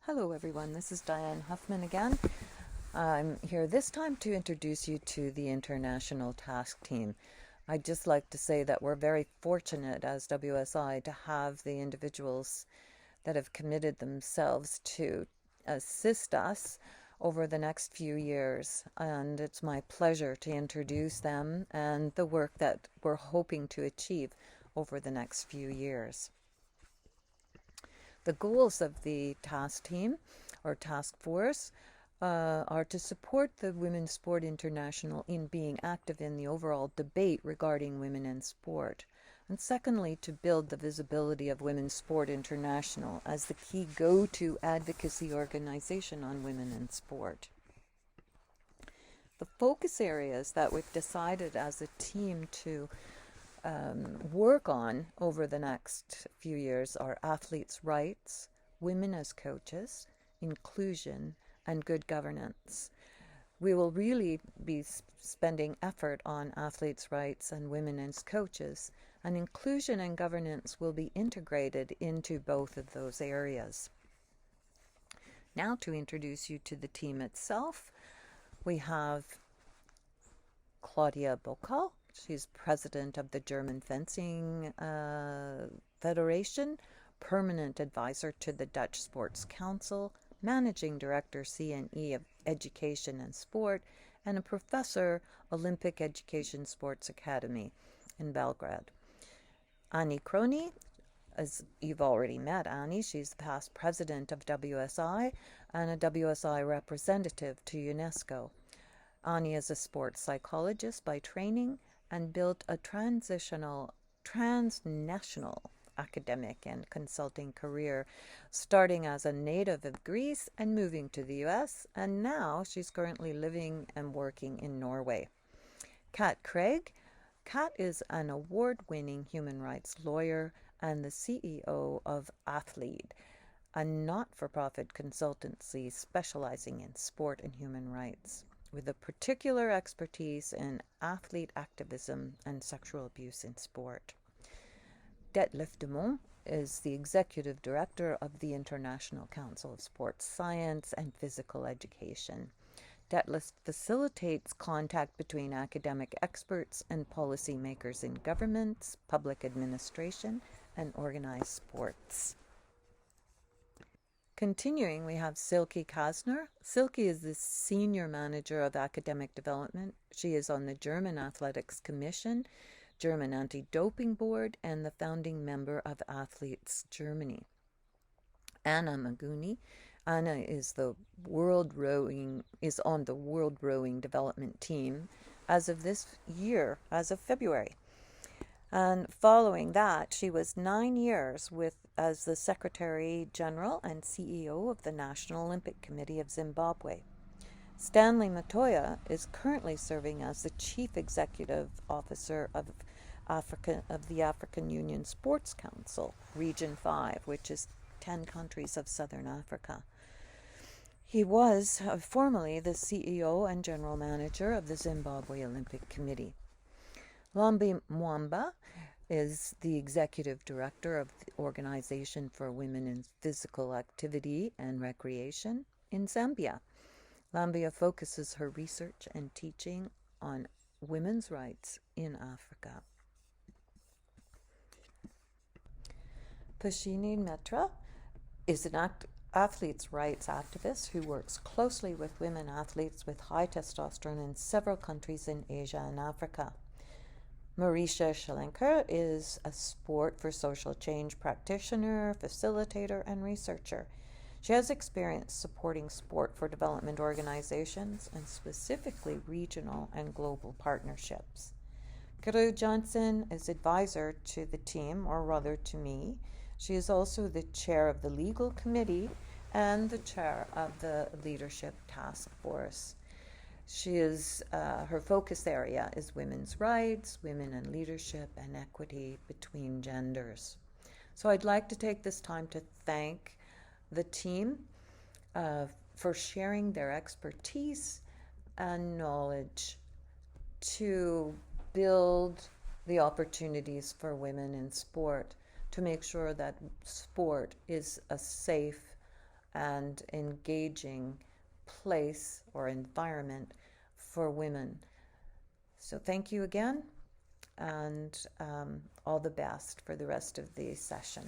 Hello everyone, this is Diane Huffman again. I'm here this time to introduce you to the International Task Team. I'd just like to say that we're very fortunate as WSI to have the individuals that have committed themselves to assist us over the next few years, and it's my pleasure to introduce them and the work that we're hoping to achieve over the next few years. The goals of the task team or task force are to support the Women's Sport International in being active in the overall debate regarding women in sport. And secondly, to build the visibility of Women's Sport International as the key go-to advocacy organization on women in sport. The focus areas that we've decided as a team to work on over the next few years are athletes' rights, women as coaches, inclusion, and good governance. We will really be spending effort on athletes' rights and women as coaches, and inclusion and governance will be integrated into both of those areas. Now to introduce you to the team itself, we have Claudia Bokal. She's president of the German Fencing Federation, permanent advisor to the Dutch Sports Council, managing director CNE of Education and Sport, and a professor, Olympic Education Sports Academy in Belgrade. Annie Crony, as you've already met Annie, she's the past president of WSI and a WSI representative to UNESCO. Annie is a sports psychologist by training and built a transnational academic and consulting career, starting as a native of Greece and moving to the US, and now she's currently living and working in Norway. Kat Craig. Kat is an award-winning human rights lawyer and the CEO of Athlete, a not-for-profit consultancy specializing in sport and human rights, with a particular expertise in athlete activism and sexual abuse in sport. Detlef de Mont is the executive director of the International Council of Sports Science and Physical Education. Detlef facilitates contact between academic experts and policymakers in governments, public administration, and organized sports. Continuing, we have Silke Kasner. Silke is the Senior Manager of Academic Development. She is on the German Athletics Commission, German Anti-Doping Board, and the founding member of Athletes Germany. Anna Maguni. Anna is on the World Rowing Development Team as of this year, as of February. And following that, she was 9 years as the Secretary General and CEO of the National Olympic Committee of Zimbabwe. Stanley Matoya is currently serving as the Chief Executive Officer of the African Union Sports Council, Region 5, which is 10 countries of Southern Africa. He was formerly the CEO and General Manager of the Zimbabwe Olympic Committee. Lambi Mwamba is the Executive Director of the Organization for Women in Physical Activity and Recreation in Zambia. Lambia focuses her research and teaching on women's rights in Africa. Pashini Metra is an athletes' rights activist who works closely with women athletes with high testosterone in several countries in Asia and Africa. Marisha Shalenker is a sport for social change practitioner, facilitator, and researcher. She has experience supporting sport for development organizations and specifically regional and global partnerships. Guru Johnson is advisor to the team, or rather to me. She is also the chair of the legal committee and the chair of the leadership task force. Her focus area is women's rights, women in leadership, and equity between genders. So I'd like to take this time to thank the team for sharing their expertise and knowledge to build the opportunities for women in sport, to make sure that sport is a safe and engaging place or environment for women. So thank you again, and all the best for the rest of the session.